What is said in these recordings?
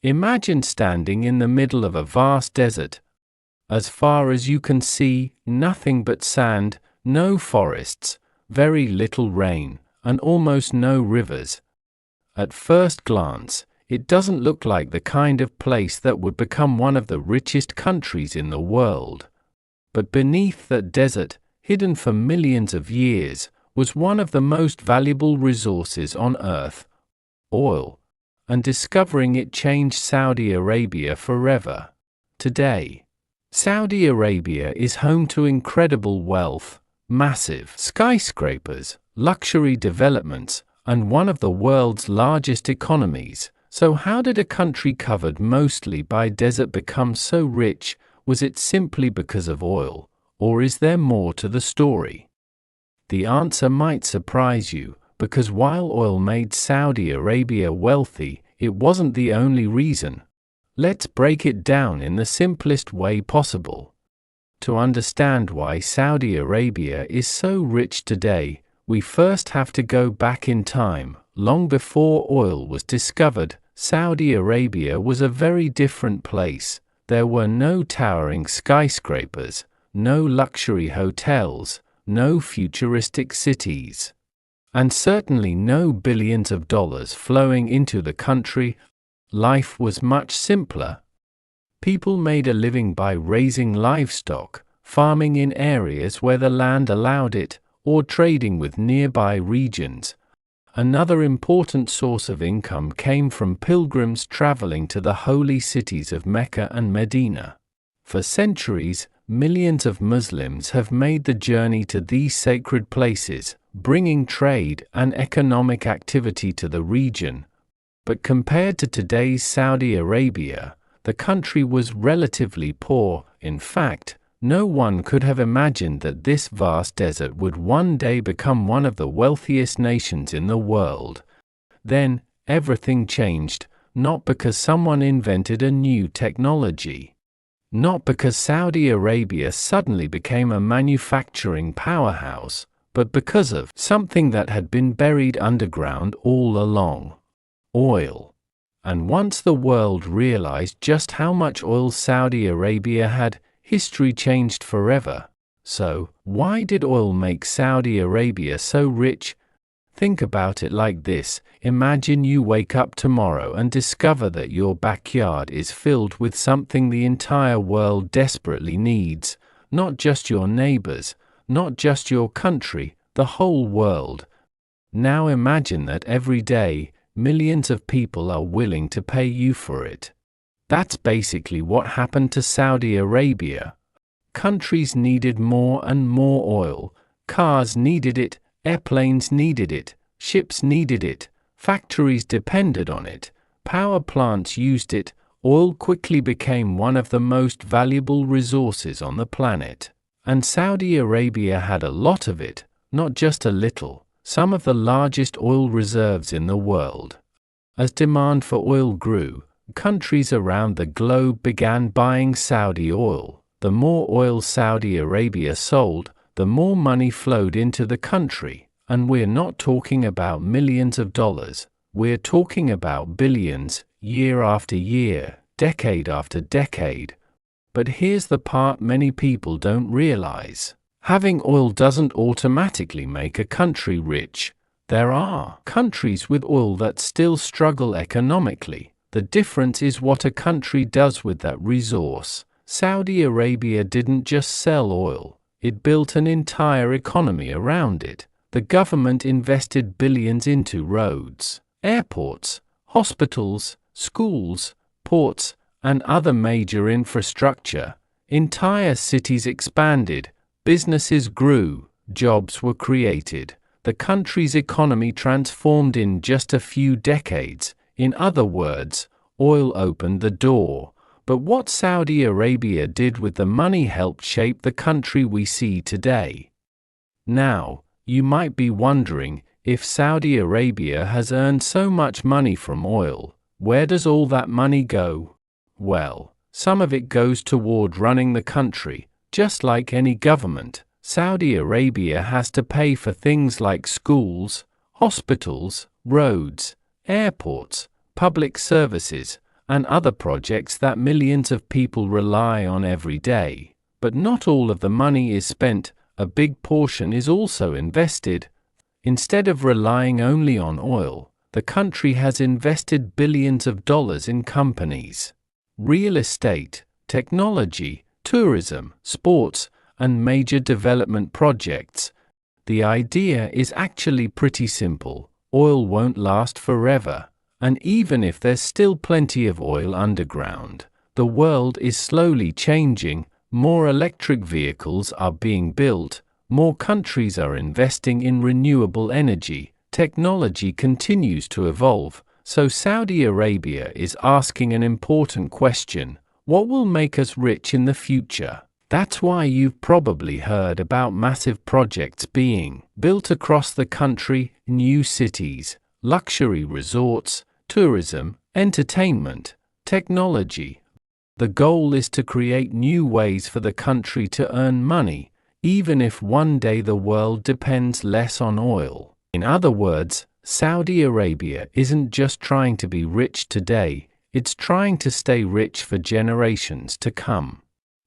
Imagine standing in the middle of a vast desert. As far as you can see, nothing but sand, no forests, very little rain, and almost no rivers. At first glance, it doesn't look like the kind of place that would become one of the richest countries in the world. But beneath that desert, hidden for millions of years, was one of the most valuable resources on Earth: oil. And discovering it changed Saudi Arabia forever. Today, Saudi Arabia is home to incredible wealth, massive skyscrapers, luxury developments, and one of the world's largest economies. So how did a country covered mostly by desert become so rich? Was it simply because of oil, or is there more to the story? The answer might surprise you, because while oil made Saudi Arabia wealthy, it wasn't the only reason. Let's break it down in the simplest way possible. To understand why Saudi Arabia is so rich today, we first have to go back in time. Long before oil was discovered, Saudi Arabia was a very different place. There were no towering skyscrapers, no luxury hotels, no futuristic cities, and certainly no billions of dollars flowing into the country. Life was much simpler. People made a living by raising livestock, farming in areas where the land allowed it, or trading with nearby regions. Another important source of income came from pilgrims traveling to the holy cities of Mecca and Medina. For centuries, millions of Muslims have made the journey to these sacred places, bringing trade and economic activity to the region. But compared to today's Saudi Arabia, the country was relatively poor. In fact, no one could have imagined that this vast desert would one day become one of the wealthiest nations in the world. Then, everything changed, not because someone invented a new technology. Not because Saudi Arabia suddenly became a manufacturing powerhouse, but because of something that had been buried underground all along: oil. And once the world realized just how much oil Saudi Arabia had, history changed forever. So, why did oil make Saudi Arabia so rich? Think about it like this. Imagine you wake up tomorrow and discover that your backyard is filled with something the entire world desperately needs. Not just your neighbors, not just your country, the whole world. Now imagine that every day, millions of people are willing to pay you for it. That's basically what happened to Saudi Arabia. Countries needed more and more oil. Cars needed it, airplanes needed it, ships needed it, factories depended on it, power plants used it. Oil quickly became one of the most valuable resources on the planet. And Saudi Arabia had a lot of it, not just a little, some of the largest oil reserves in the world. As demand for oil grew, countries around the globe began buying Saudi oil. The more oil Saudi Arabia sold, the more money flowed into the country. And we're not talking about millions of dollars, we're talking about billions, year after year, decade after decade. But here's the part many people don't realize. Having oil doesn't automatically make a country rich. There are countries with oil that still struggle economically. The difference is what a country does with that resource. Saudi Arabia didn't just sell oil, it built an entire economy around it. The government invested billions into roads, airports, hospitals, schools, ports, and other major infrastructure. Entire cities expanded, businesses grew, jobs were created. The country's economy transformed in just a few decades. In other words, oil opened the door. But what Saudi Arabia did with the money helped shape the country we see today. Now, you might be wondering, if Saudi Arabia has earned so much money from oil, where does all that money go? Well, some of it goes toward running the country. Just like any government, Saudi Arabia has to pay for things like schools, hospitals, roads, airports, public services, and other projects that millions of people rely on every day. But not all of the money is spent, a big portion is also invested. Instead of relying only on oil, the country has invested billions of dollars in companies, real estate, technology, tourism, sports, and major development projects. The idea is actually pretty simple. Oil won't last forever, and even if there's still plenty of oil underground, the world is slowly changing. More electric vehicles are being built, more countries are investing in renewable energy, technology continues to evolve, so Saudi Arabia is asking an important question: what will make us rich in the future? That's why you've probably heard about massive projects being built across the country, new cities, luxury resorts, tourism, entertainment, technology. The goal is to create new ways for the country to earn money, even if one day the world depends less on oil. In other words, Saudi Arabia isn't just trying to be rich today, it's trying to stay rich for generations to come.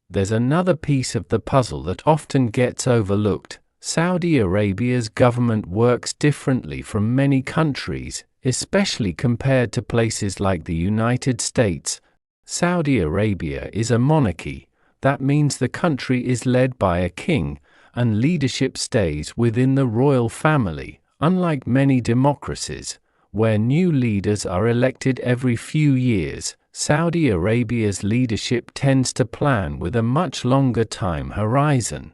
There's another piece of the puzzle that often gets overlooked. Saudi Arabia's government works differently from many countries, especially compared to places like the United States. Saudi Arabia is a monarchy. That means the country is led by a king, and leadership stays within the royal family, unlike many democracies, where new leaders are elected every few years. Saudi Arabia's leadership tends to plan with a much longer time horizon.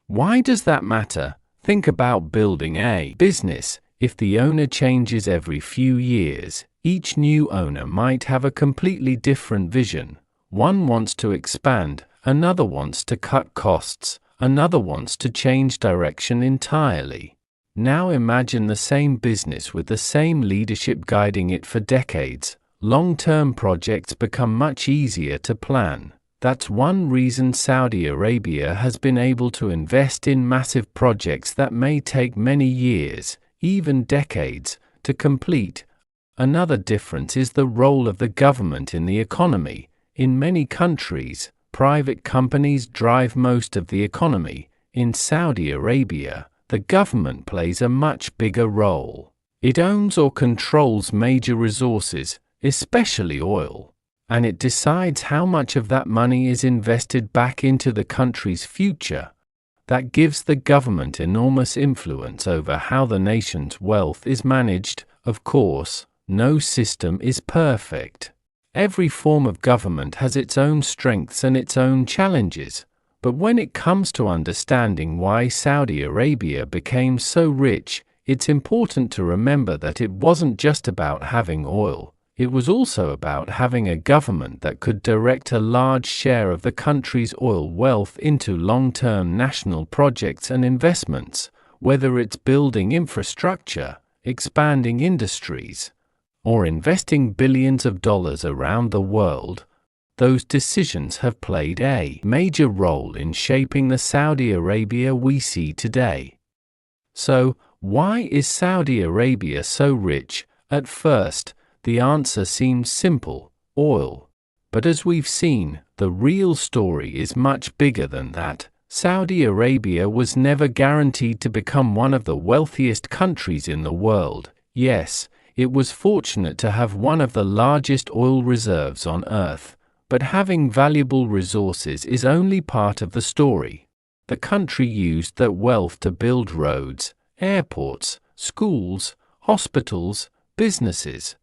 Why does that matter? Think about building a business. If the owner changes every few years, each new owner might have a completely different vision. One wants to expand, another wants to cut costs, another wants to change direction entirely. Now imagine the same business with the same leadership guiding it for decades. Long-term projects become much easier to plan. That's one reason Saudi Arabia has been able to invest in massive projects that may take many years, even decades, to complete. Another difference is the role of the government in the economy. In many countries, private companies drive most of the economy. In Saudi Arabia, the government plays a much bigger role. It owns or controls major resources, especially oil, and it decides how much of that money is invested back into the country's future. That gives the government enormous influence over how the nation's wealth is managed. Of course, no system is perfect. Every form of government has its own strengths and its own challenges. But when it comes to understanding why Saudi Arabia became so rich, it's important to remember that it wasn't just about having oil. It was also about having a government that could direct a large share of the country's oil wealth into long-term national projects and investments, whether it's building infrastructure, expanding industries, or investing billions of dollars around the world. Those decisions have played a major role in shaping the Saudi Arabia we see today. So, why is Saudi Arabia so rich? At first, the answer seems simple: oil. But as we've seen, the real story is much bigger than that. Saudi Arabia was never guaranteed to become one of the wealthiest countries in the world. Yes, it was fortunate to have one of the largest oil reserves on Earth. But having valuable resources is only part of the story. The country used that wealth to build roads, airports, schools, hospitals, businesses,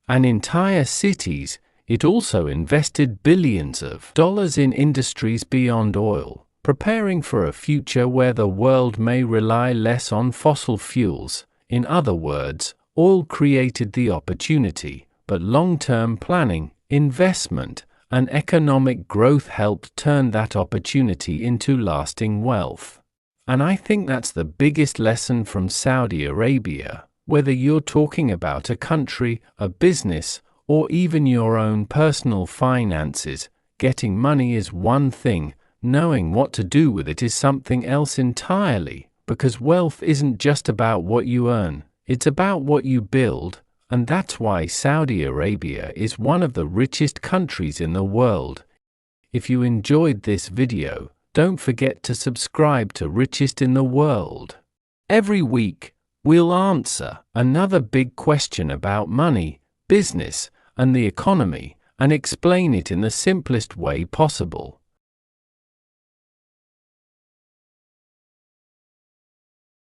and entire cities. It also invested billions of dollars in industries beyond oil, preparing for a future where the world may rely less on fossil fuels. In other words, oil created the opportunity, but long-term planning, investment, and economic growth helped turn that opportunity into lasting wealth. And I think that's the biggest lesson from Saudi Arabia. Whether you're talking about a country, a business, or even your own personal finances, getting money is one thing, knowing what to do with it is something else entirely, because wealth isn't just about what you earn, it's about what you build. And that's why Saudi Arabia is one of the richest countries in the world. If you enjoyed this video, don't forget to subscribe to Richest in the World. Every week, we'll answer another big question about money, business, and the economy, and explain it in the simplest way possible.